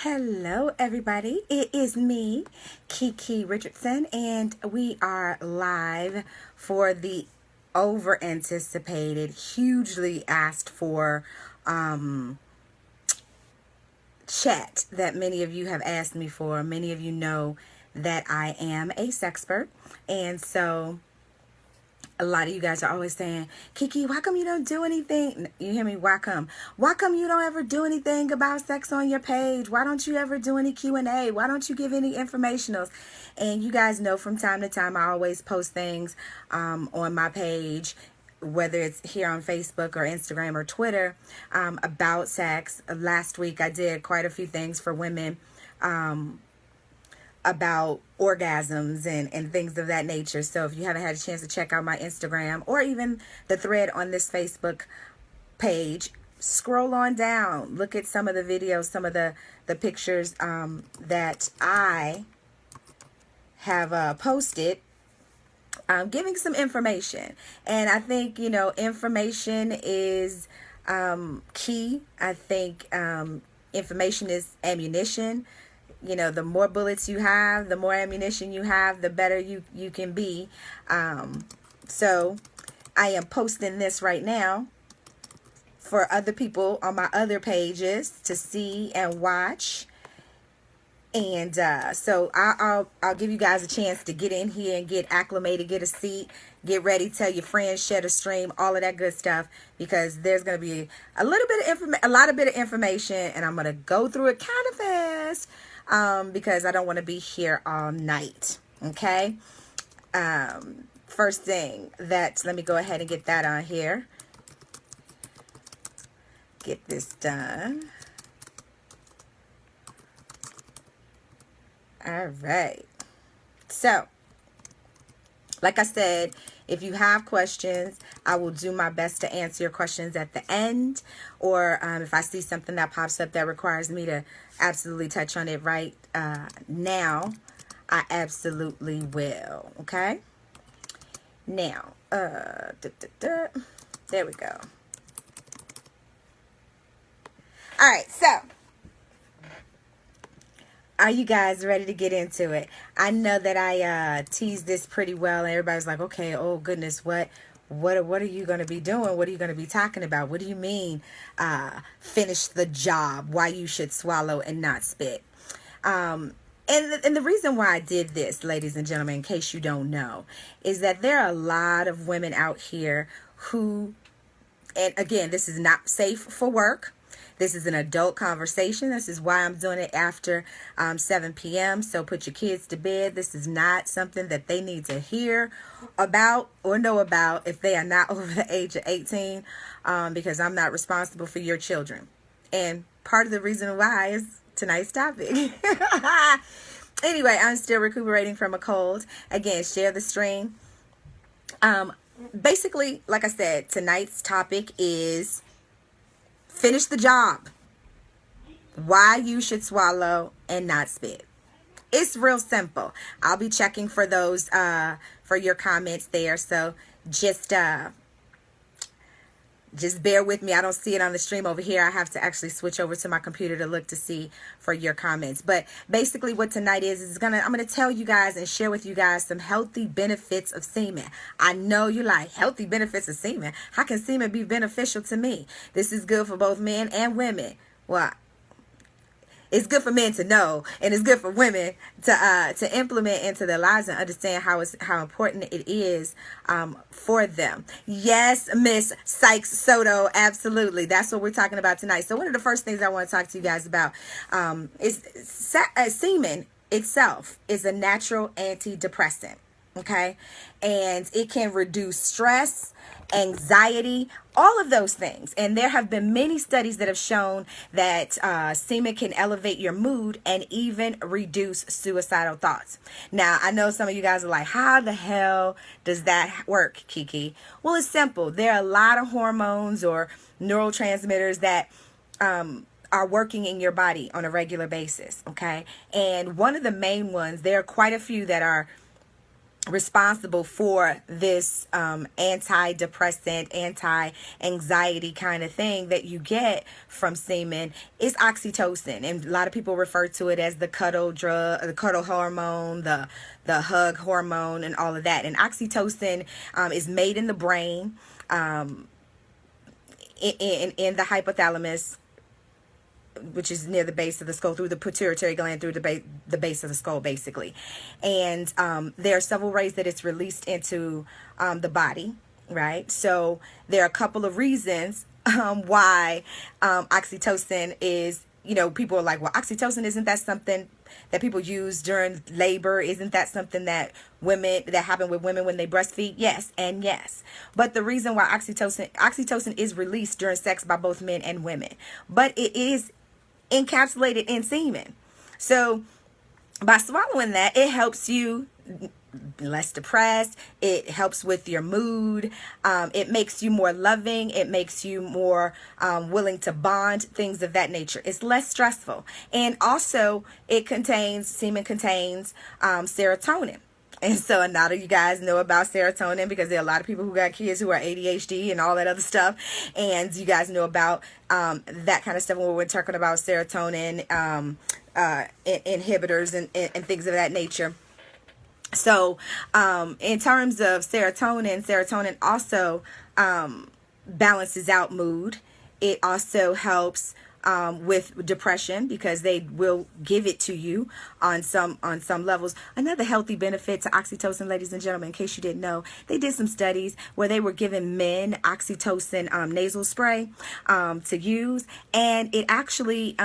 Hello, everybody. It is me, KiKi Richardson, and we are live for the over-anticipated, hugely asked for chat that many of you have asked me for. Many of you know that I am a sexpert, and so a lot of you guys are always saying, KiKi, why come you don't do anything? You hear me? Why come? Why come you don't ever do anything about sex on your page? Why don't you ever do any Q&A? Why don't you give any informationals? And you guys know from time to time, I always post things on my page, whether it's here on Facebook or Instagram or Twitter, about sex. Last week, I did quite a few things for women about orgasms and things of that nature. So if you haven't had a chance to check out my Instagram or even the thread on this Facebook page, scroll on down, look at some of the videos, some of the pictures that I have posted, giving some information. And I think, information is key. I think information is ammunition. The more bullets you have, the more ammunition you have, the better you can be. So I am posting this right now for other people on my other pages to see and watch. And so I'll give you guys a chance to get in here and get acclimated, get a seat, get ready, tell your friends, share the stream, all of that good stuff, because there's going to be a lot of information, and I'm going to go through it kind of fast. Because I don't want to be here all night. Okay. First thing let me go ahead and get that on here. Get this done. All right. So, like I said, if you have questions, I will do my best to answer your questions at the end. Or if I see something that pops up that requires me to absolutely touch on it right now, I absolutely will. Okay? Now, there we go. All right, so are you guys ready to get into it? I know that I teased this pretty well, and everybody's like, okay, oh goodness, what are you going to be doing? What are you going to be talking about? What do you mean, finish the job? Why you should swallow and not spit? And the reason why I did this, ladies and gentlemen, in case you don't know, is that there are a lot of women out here who, and again, this is not safe for work. This is an adult conversation. This is why I'm doing it after 7 p.m. So put your kids to bed. This is not something that they need to hear about or know about if they are not over the age of 18, because I'm not responsible for your children. And part of the reason why is tonight's topic. Anyway, I'm still recuperating from a cold. Again, share the stream. Basically, like I said, tonight's topic is finish the job. Why you should swallow and not spit. It's real simple. I'll be checking for those, for your comments there. So just bear with me. I don't see it on the stream over here. I have to actually switch over to my computer to look to see for your comments. But basically what tonight is I'm going to tell you guys and share with you guys some healthy benefits of semen. I know you like healthy benefits of semen. How can semen be beneficial to me? This is good for both men and women. Well, it's good for men to know, and it's good for women to implement into their lives and understand how important it is for them. Yes, Miss Sykes Soto, absolutely. That's what we're talking about tonight. So one of the first things I want to talk to you guys about is semen itself is a natural antidepressant. Okay, and it can reduce stress, anxiety, all of those things. And there have been many studies that have shown that semen can elevate your mood and even reduce suicidal thoughts. Now, I know some of you guys are like, how the hell does that work, KiKi? Well, it's simple. There are a lot of hormones or neurotransmitters that are working in your body on a regular basis. Okay, and one of the main ones, there are quite a few that are responsible for this antidepressant, anti-anxiety kind of thing that you get from semen is oxytocin. And a lot of people refer to it as the cuddle drug, the cuddle hormone, the hug hormone, and all of that. And oxytocin is made in the brain, in the hypothalamus, which is near the base of the skull, through the pituitary gland, through the base of the skull, basically. And there are several ways that it's released into the body, right? So there are a couple of reasons why oxytocin is, people are like, well, oxytocin, isn't that something that people use during labor? Isn't that something that happen with women when they breastfeed? Yes, and yes. But the reason why oxytocin is released during sex by both men and women, but it is encapsulated in semen. So by swallowing that, it helps you less depressed. It helps with your mood. It makes you more loving. It makes you more willing to bond, things of that nature. It's less stressful. And also semen contains serotonin. And so a lot of you guys know about serotonin because there are a lot of people who got kids who are ADHD and all that other stuff. And you guys know about that kind of stuff when we're talking about serotonin inhibitors and things of that nature. So in terms of serotonin also balances out mood. It also helps with depression because they will give it to you on some levels. Another healthy benefit to oxytocin, ladies and gentlemen, in case you didn't know, they did some studies where they were giving men oxytocin nasal spray to use, and it actually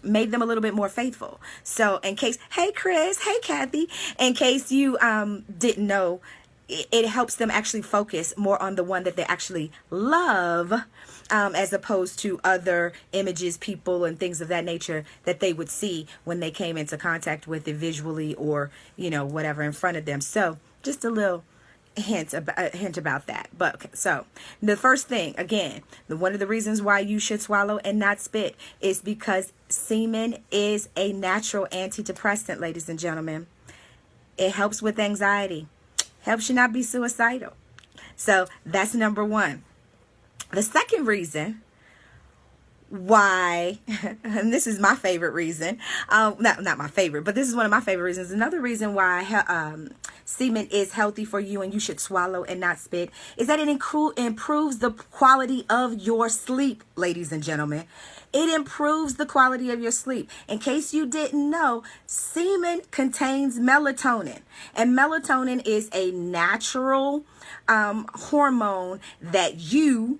made them a little bit more faithful. So in case, hey Chris, hey Kathy, in case you didn't know, it helps them actually focus more on the one that they actually love, as opposed to other images, people, and things of that nature that they would see when they came into contact with it visually or, whatever in front of them. So just a little hint about that. But okay, so the first thing, again, one of the reasons why you should swallow and not spit is because semen is a natural antidepressant, ladies and gentlemen. It helps with anxiety. Helps you not be suicidal. So that's number one. The second reason why, and this is my favorite reason, not my favorite, but this is one of my favorite reasons. Another reason why semen is healthy for you and you should swallow and not spit is that it improves the quality of your sleep, ladies and gentlemen. It improves the quality of your sleep. In case you didn't know, semen contains melatonin, and melatonin is a natural hormone that you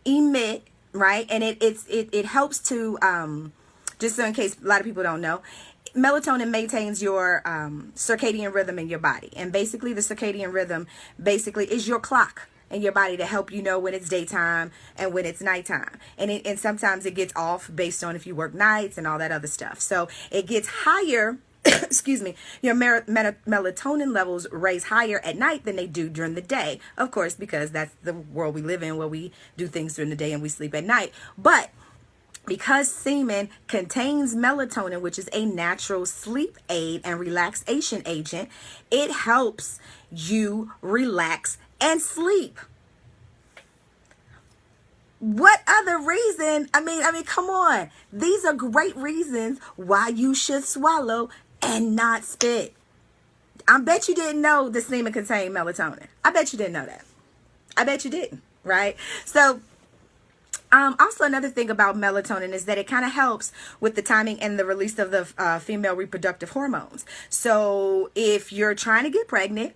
emit, right? And it helps to just so in case a lot of people don't know, melatonin maintains your circadian rhythm in your body. And basically the circadian rhythm basically is your clock in your body to help you know when it's daytime and when it's nighttime. And sometimes it gets off based on if you work nights and all that other stuff. So it gets higher, excuse me, your melatonin levels raise higher at night than they do during the day. Of course, because that's the world we live in, where we do things during the day and we sleep at night. But because semen contains melatonin, which is a natural sleep aid and relaxation agent, it helps you relax and sleep. What other reason? I mean, come on. These are great reasons why you should swallow and not spit. I bet you didn't know the semen contained melatonin. I bet you didn't know that. I bet you didn't, right? So also another thing about melatonin is that it kind of helps with the timing and the release of the female reproductive hormones. So if you're trying to get pregnant,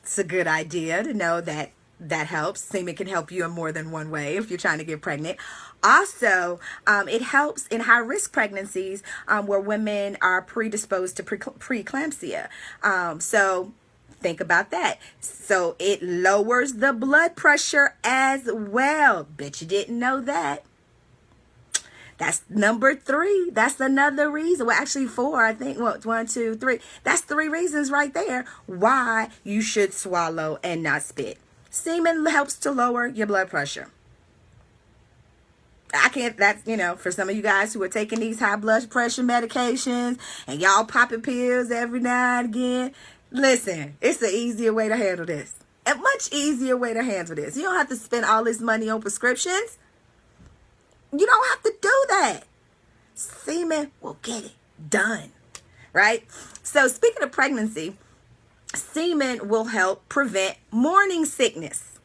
it's a good idea to know that helps. Semen can help you in more than one way if you're trying to get pregnant. Also, it helps in high-risk pregnancies where women are predisposed to preeclampsia. So think about that. So it lowers the blood pressure as well. Bet you didn't know that. That's number 3. That's another reason. Well, actually 4, I think. Well, 1, 2, 3. That's 3 reasons right there why you should swallow and not spit. Semen helps to lower your blood pressure. That's, for some of you guys who are taking these high blood pressure medications and y'all popping pills every now and again, Listen, it's an easier way to handle this. A much easier way to handle this. You don't have to spend all this money on prescriptions. You don't have to do that. Semen will get it done, right? So speaking of pregnancy, semen will help prevent morning sickness.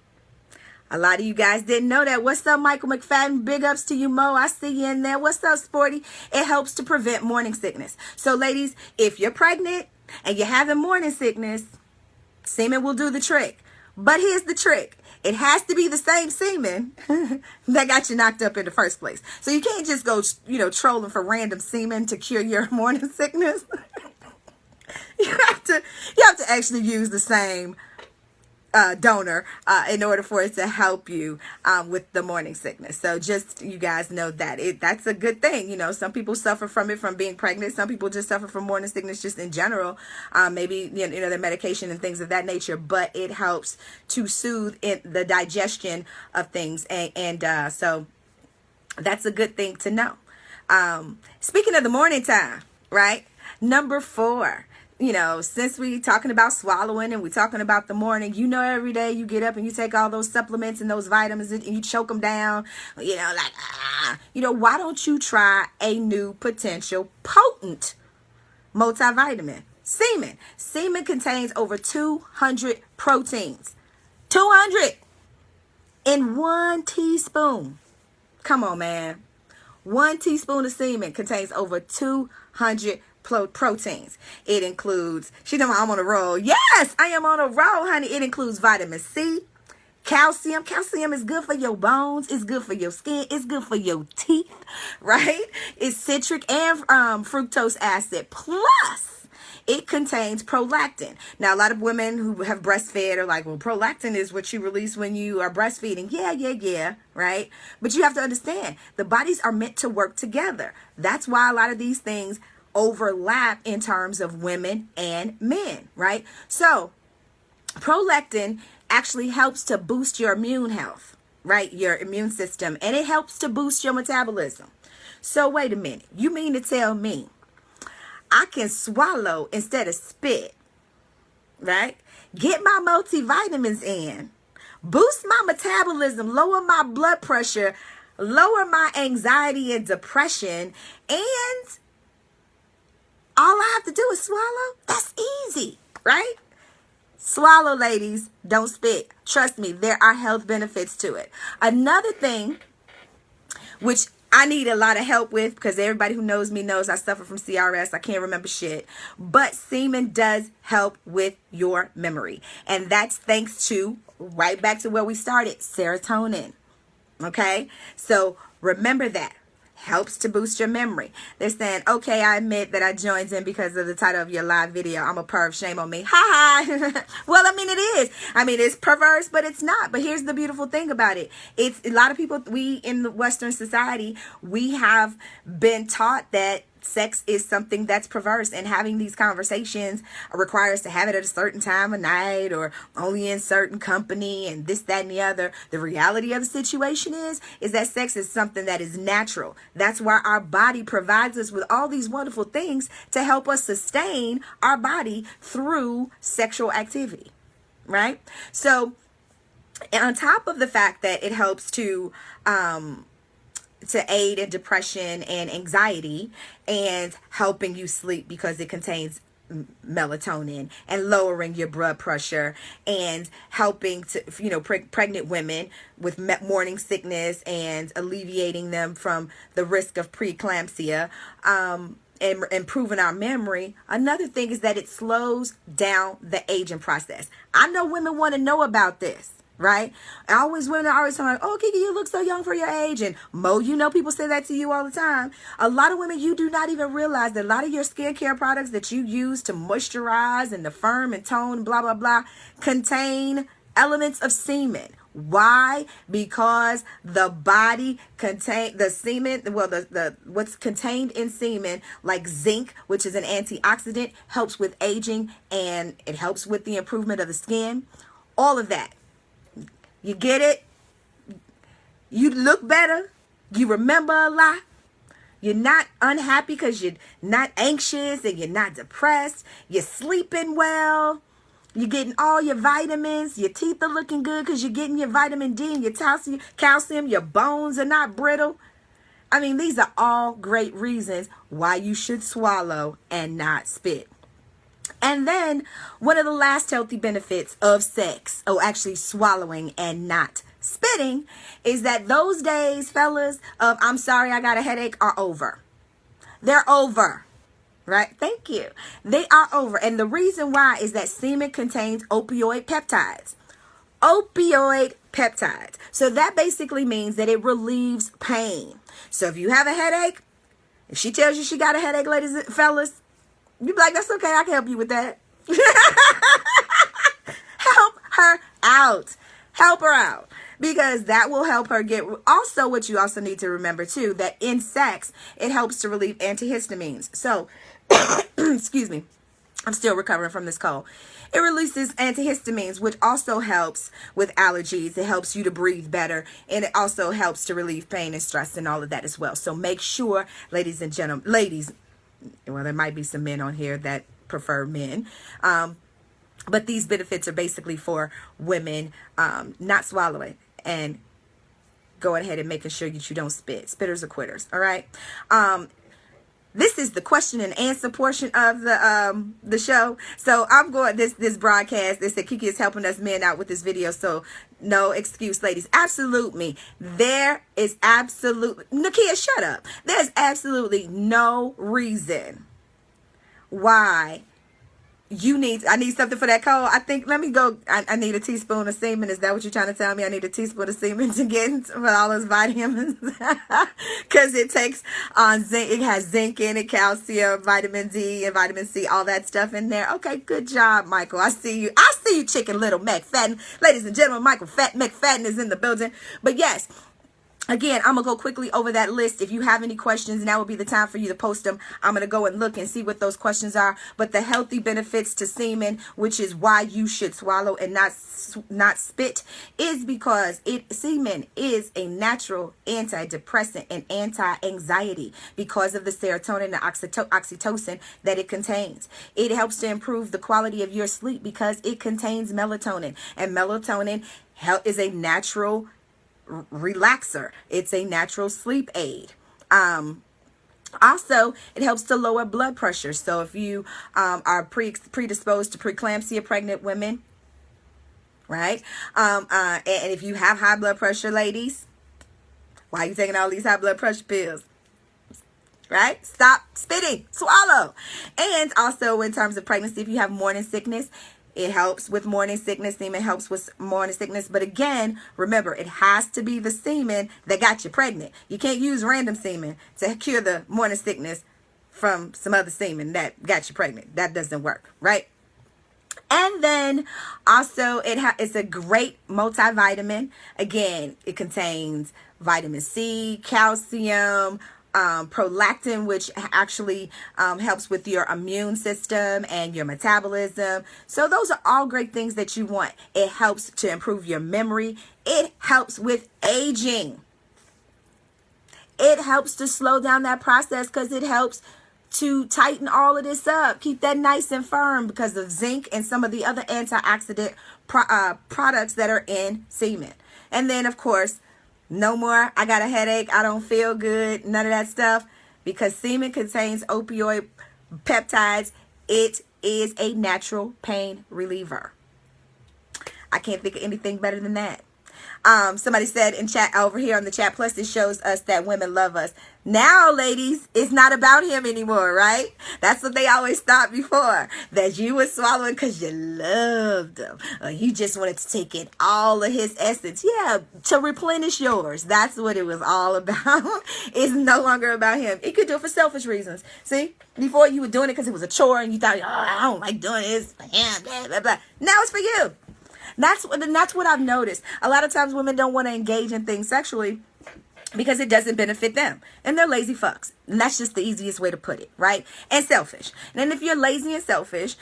A lot of you guys didn't know that. What's up, Michael McFadden? Big ups to you, Mo. I see you in there. What's up, Sporty? It helps to prevent morning sickness. So ladies, if you're pregnant and you're having morning sickness, semen will do the trick. But here's the trick. It has to be the same semen that got you knocked up in the first place. So you can't just go, trolling for random semen to cure your morning sickness. You have to actually use the same donor in order for it to help you with the morning sickness. So just, you guys know that that's a good thing. Some people suffer from it from being pregnant. Some people just suffer from morning sickness just in general. Maybe their medication and things of that nature. But it helps to soothe the digestion of things, and so that's a good thing to know. Speaking of the morning time, right? Number 4. Since we talking about swallowing and we talking about the morning, every day you get up and you take all those supplements and those vitamins and you choke them down, why don't you try a new potential potent multivitamin? Semen. Semen contains over 200 proteins. 200 in 1 teaspoon. Come on, man. 1 teaspoon of semen contains over 200 proteins. It includes, I'm on a roll. Yes, I am on a roll, honey. It includes vitamin C, calcium. Calcium is good for your bones. It's good for your skin. It's good for your teeth, right? It's citric and fructose acid. Plus, it contains prolactin. Now, a lot of women who have breastfed are like, well, prolactin is what you release when you are breastfeeding. Yeah, right? But you have to understand, the bodies are meant to work together. That's why a lot of these things overlap in terms of women and men, right? So prolactin actually helps to boost your immune health, right? Your immune system, and it helps to boost your metabolism. So wait a minute, you mean to tell me I can swallow instead of spit, right? Get my multivitamins in, boost my metabolism, lower my blood pressure, lower my anxiety and depression, and all I have to do is swallow? That's easy, right? Swallow, ladies. Don't spit. Trust me, there are health benefits to it. Another thing, which I need a lot of help with, because everybody who knows me knows I suffer from CRS. I can't remember shit. But semen does help with your memory. And that's thanks to, right back to where we started, serotonin. Okay? So remember that. Helps to boost your memory. They're saying, okay, I admit that I joined in because of the title of your live video. I'm a perv, shame on me. Ha ha. Well, it is. It's perverse, but it's not. But here's the beautiful thing about it. It's a lot of people, we in the Western society, we have been taught that sex is something that's perverse, and having these conversations requires to have it at a certain time of night or only in certain company and this, that, and the other. The reality of the situation is that sex is something that is natural. That's why our body provides us with all these wonderful things to help us sustain our body through sexual activity, right? So on top of the fact that it helps to aid in depression and anxiety and helping you sleep because it contains melatonin and lowering your blood pressure and helping to, pregnant women with morning sickness and alleviating them from the risk of preeclampsia, and improving our memory. Another thing is that it slows down the aging process. I know women want to know about this. Right? Women are always talking, oh, KiKi, you look so young for your age. And Mo, people say that to you all the time. A lot of women, you do not even realize that a lot of your skincare products that you use to moisturize and to firm and tone, blah, blah, blah, contain elements of semen. Why? Because the body contain the semen, the what's contained in semen, like zinc, which is an antioxidant, helps with aging, and it helps with the improvement of the skin. All of that. You get it? You look better. You remember a lot. You're not unhappy because you're not anxious and you're not depressed. You're sleeping well. You're getting all your vitamins. Your teeth are looking good because you're getting your vitamin D and your calcium. Your bones are not brittle. I mean, these are all great reasons why you should swallow and not spit. And then one of the last healthy benefits of sex, actually swallowing and not spitting, is that those days, fellas, of I'm sorry, I got a headache are over. They're over. Right? Thank you. They are over. And the reason why is that semen contains opioid peptides. Opioid peptides. So that basically means that it relieves pain. So if you have a headache, if she tells you she got a headache, ladies and fellas, you be like, that's okay. I can help you with that. Help her out. Help her out. Because that will help her get, also what you also need to remember too, that in sex, it helps to relieve antihistamines. So, excuse me, I'm still recovering from this cold. It releases antihistamines, which also helps with allergies. It helps you to breathe better. And it also helps to relieve pain and stress and all of that as well. So make sure, ladies and gentlemen, well, there might be some men on here that prefer men. But these benefits are basically for women not swallowing and going ahead and making sure that you don't spit. Spitters are quitters. All right. This is the question and answer portion of the show. So I'm going this broadcast. They said KiKi is helping us men out with this video. So no excuse, ladies. Absolutely. There is absolutely, Nakia, shut up. There's absolutely no reason why I need something for that cold. I think, let me go. I need a teaspoon of semen. Is that what you're trying to tell me? I need a teaspoon of semen to get for all those vitamins. Because it takes zinc. It has zinc in it, calcium, vitamin D, and vitamin C, all that stuff in there. Okay, good job, Michael. I see you. I see you, Chicken Little McFadden. Ladies and gentlemen, Michael McFadden is in the building. But yes, again, I'm going to go quickly over that list. If you have any questions, now would be the time for you to post them. I'm going to go and look and see what those questions are. But the healthy benefits to semen, which is why you should swallow and not spit, is because semen is a natural antidepressant and anti-anxiety because of the serotonin and oxytocin that it contains. It helps to improve the quality of your sleep because it contains melatonin. And melatonin is a natural relaxer. It's a natural sleep aid. Also, it helps to lower blood pressure. So if you are predisposed to preeclampsia, pregnant women, right? And if you have high blood pressure, ladies, why are you taking all these high blood pressure pills? Right? Stop spitting. Swallow. And also in terms of pregnancy, if you have morning sickness, it helps with morning sickness. Semen helps with morning sickness. But again, remember, it has to be the semen that got you pregnant. You can't use random semen to cure the morning sickness from some other semen that got you pregnant. That doesn't work, right? And then also it's a great multivitamin. Again, it contains vitamin C, calcium, prolactin, which actually helps with your immune system and your metabolism. So those are all great things that you want. It helps to improve your memory. It helps with aging. It helps to slow down that process because it helps to tighten all of this up. Keep that nice and firm because of zinc and some of the other antioxidant products that are in semen. And then, of course, no more, I got a headache, I don't feel good, none of that stuff. Because semen contains opioid peptides, it is a natural pain reliever. I can't think of anything better than that. Somebody said in chat over here on the chat, plus it shows us that women love us. Now, ladies, it's not about him anymore, right? That's what they always thought before, that you were swallowing because you loved him, or you just wanted to take in all of his essence. Yeah, to replenish yours. That's what it was all about. It's no longer about him. He could do it for selfish reasons. See, before you were doing it because it was a chore and you thought, oh, I don't like doing this for him, blah, blah, blah. Now it's for you. That's what I've noticed. A lot of times women don't want to engage in things sexually because it doesn't benefit them. And they're lazy fucks. And that's just the easiest way to put it, right? And selfish. And if you're lazy and selfish,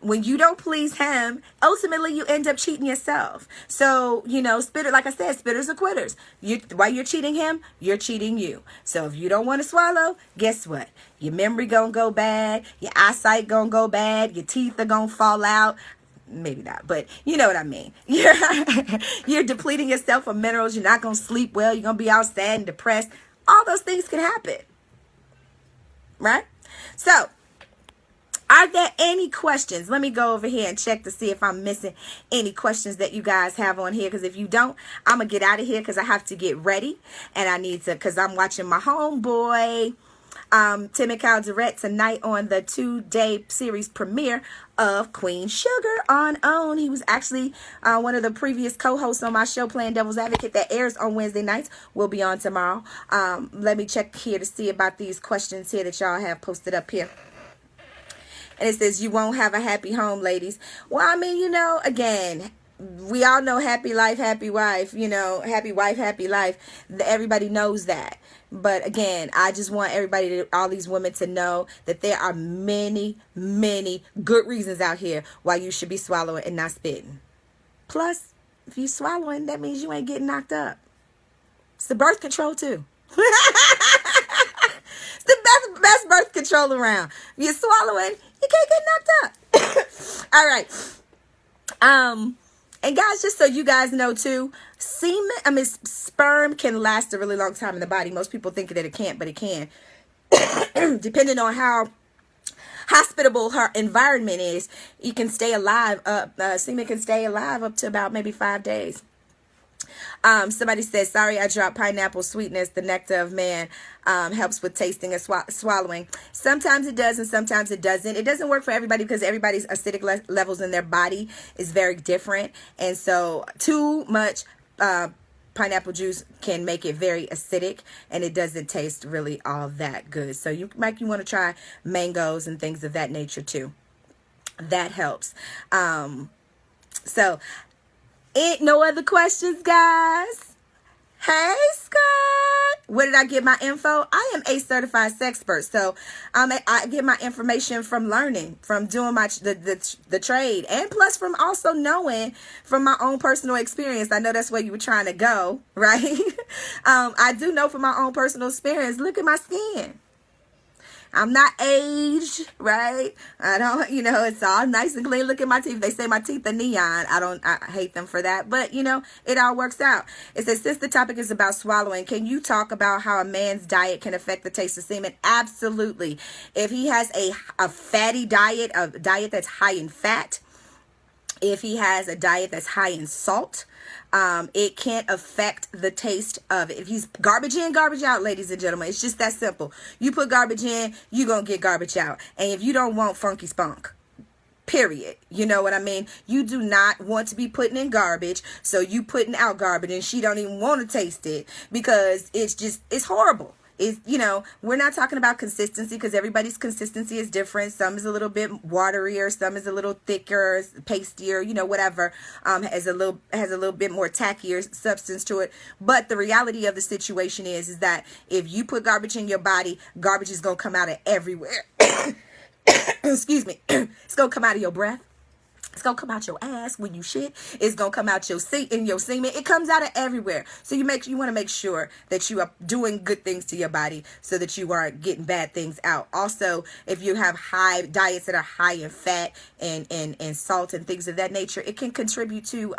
when you don't please him, ultimately you end up cheating yourself. So, spitter, like I said, spitters are quitters. While you're cheating him, you're cheating you. So if you don't want to swallow, guess what? Your memory gonna go bad, your eyesight gonna go bad, your teeth are gonna fall out. Maybe not, but you know what I mean. You're depleting yourself of minerals. You're not gonna sleep well. You're gonna be all sad and depressed. All those things can happen, right? So, are there any questions? Let me go over here and check to see if I'm missing any questions that you guys have on here. Because if you don't, I'm going to get out of here because I have to get ready. And I need to, because I'm watching my homeboy, Tim and Kyle Durrett, tonight on the 2-day series premiere of Queen Sugar on OWN. He was actually one of the previous co-hosts on my show, Playing Devil's Advocate, that airs on Wednesday nights. Will be on tomorrow. Let me check here to see about these questions here that y'all have posted up here. And it says, you won't have a happy home, ladies. Well, I mean, again, we all know happy life, happy wife, happy wife, happy life. Everybody knows that. But again, I just want everybody, all these women to know that there are many, many good reasons out here why you should be swallowing and not spitting. Plus, if you swallowing, that means you ain't getting knocked up. It's the birth control too. It's the best birth control around. If you're swallowing, you can't get knocked up. All right. And guys, just so you guys know too, sperm can last a really long time in the body. Most people think that it can't, but it can. Depending on how hospitable her environment is, you can stay alive. Semen can stay alive up to about maybe 5 days. Somebody says, sorry, I dropped pineapple sweetness. The nectar of man helps with tasting and swallowing. Sometimes it does and sometimes it doesn't. It doesn't work for everybody because everybody's acidic levels in their body is very different. And so too much pineapple juice can make it very acidic and it doesn't taste really all that good. So you want to try mangoes and things of that nature too. That helps. So no other questions, guys? Hey, Scott. Where did I get my info? I am a certified sexpert. So I get my information from learning, from doing the trade, and plus from also knowing from my own personal experience. I know that's where you were trying to go, right? I do know from my own personal experience. Look at my skin. I'm not aged, right? I don't, it's all nice and clean. Look at my teeth. They say my teeth are neon. I hate them for that. But, it all works out. It says, since the topic is about swallowing, can you talk about how a man's diet can affect the taste of semen? Absolutely. If he has a fatty diet, a diet that's high in fat, if he has a diet that's high in salt, it can't affect the taste of it. If he's garbage in, garbage out, ladies and gentlemen, it's just that simple. You put garbage in, you're going to get garbage out. And if you don't want funky spunk, period. You know what I mean? You do not want to be putting in garbage, so you putting out garbage and she don't even want to taste it because it's horrible. We're not talking about consistency because everybody's consistency is different. Some is a little bit waterier, some is a little thicker, pastier, whatever. Has a little bit more tackier substance to it. But the reality of the situation is that if you put garbage in your body, garbage is gonna come out of everywhere. Excuse me. It's gonna come out of your breath. It's going to come out your ass when you shit. It's going to come out your in your semen. It comes out of everywhere. So you want to make sure that you are doing good things to your body so that you aren't getting bad things out. Also, if you have diets that are high in fat and salt and things of that nature, it can contribute to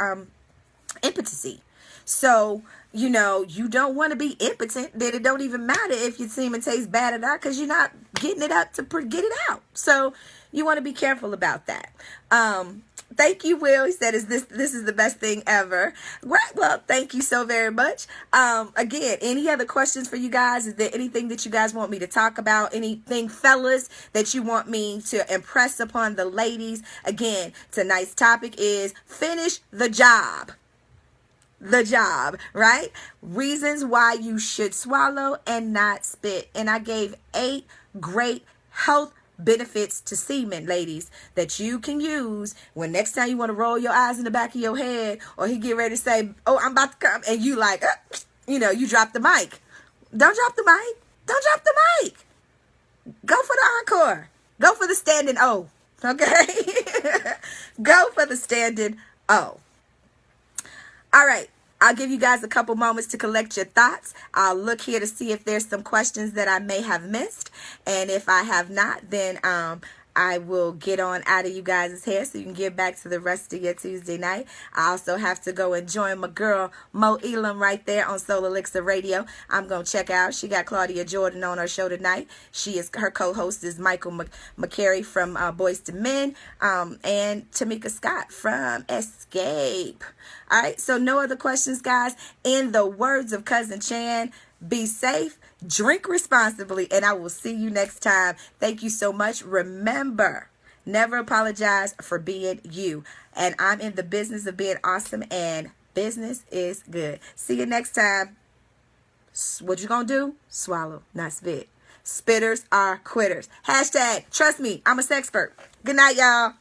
impotency. So, you don't want to be impotent. Then it don't even matter if your semen tastes bad or not because you're not getting it up to get it out. So you want to be careful about that. Thank you, Will. He said, this is the best thing ever. Right. Well, thank you so very much. Again, any other questions for you guys? Is there anything that you guys want me to talk about? Anything, fellas, that you want me to impress upon the ladies? Again, tonight's topic is finish the job. Right? Reasons why you should swallow and not spit. And I gave 8 great health benefits to semen, ladies, that you can use when next time you want to roll your eyes in the back of your head or he get ready to say, oh, I'm about to come, and you like, you drop the mic. Don't drop the mic. Don't drop the mic. Go for the encore. Go for the standing O. Okay? Go for the standard O. All right. I'll give you guys a couple moments to collect your thoughts. I'll look here to see if there's some questions that I may have missed. And if I have not, then I will get on out of you guys' hair so you can get back to the rest of your Tuesday night. I also have to go and join my girl Mo Elam right there on Soul Elixir Radio. I'm going to check out. She got Claudia Jordan on her show tonight. Her co-host is Michael McCary from Boys to Men, and Tamika Scott from Escape. All right, so no other questions, guys. In the words of Cousin Chan, be safe, drink responsibly, and I will see you next time. Thank you so much. Remember, never apologize for being you. And I'm in the business of being awesome, and business is good. See you next time. What you gonna do? Swallow, not spit. Spitters are quitters. Hashtag, trust me, I'm a sexpert. Good night, y'all.